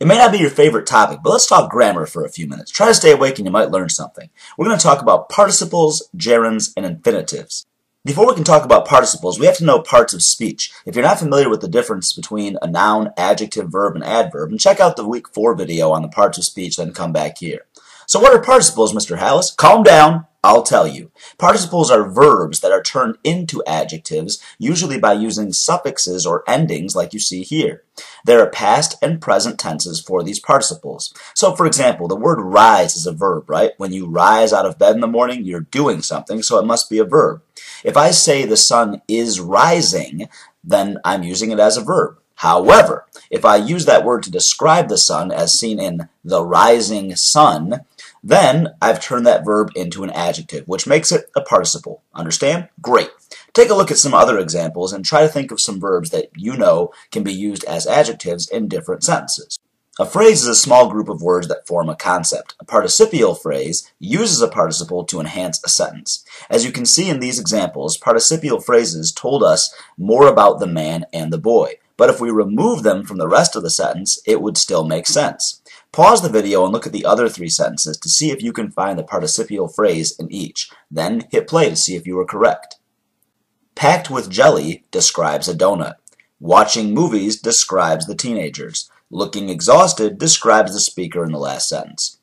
It may not be your favorite topic, but let's talk grammar for a few minutes. Try to stay awake and you might learn something. We're going to talk about participles, gerunds, and infinitives. Before we can talk about participles, we have to know parts of speech. If you're not familiar with the difference between a noun, adjective, verb, and adverb, then check out the week 4 video on the parts of speech, then come back here. So what are participles, Mr. Halas? Calm down, I'll tell you. Participles are verbs that are turned into adjectives, usually by using suffixes or endings like you see here. There are past and present tenses for these participles. So for example, the word rise is a verb, right? When you rise out of bed in the morning, you're doing something, so it must be a verb. If I say the sun is rising, then I'm using it as a verb. However, if I use that word to describe the sun as seen in the rising sun, then I've turned that verb into an adjective, which makes it a participle. Understand? Great. Take a look at some other examples and try to think of some verbs that you know can be used as adjectives in different sentences. A phrase is a small group of words that form a concept. A participial phrase uses a participle to enhance a sentence. As you can see in these examples, participial phrases told us more about the man and the boy. But if we remove them from the rest of the sentence, it would still make sense. Pause the video and look at the other 3 sentences to see if you can find the participial phrase in each. Then hit play to see if you are correct. Packed with jelly describes a donut. Watching movies describes the teenagers. Looking exhausted describes the speaker in the last sentence.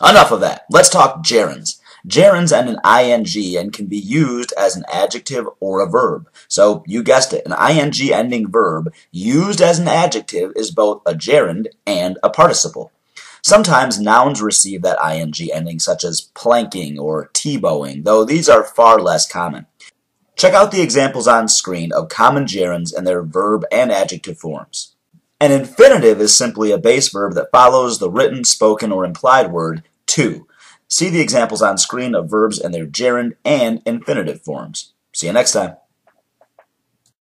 Enough of that. Let's talk gerunds. Gerunds end in ing and can be used as an adjective or a verb. So, you guessed it, an ing ending verb used as an adjective is both a gerund and a participle. Sometimes nouns receive that ing ending, such as planking or T-bowing, though these are far less common. Check out the examples on screen of common gerunds and their verb and adjective forms. An infinitive is simply a base verb that follows the written, spoken, or implied word to. See the examples on screen of verbs and their gerund and infinitive forms. See you next time.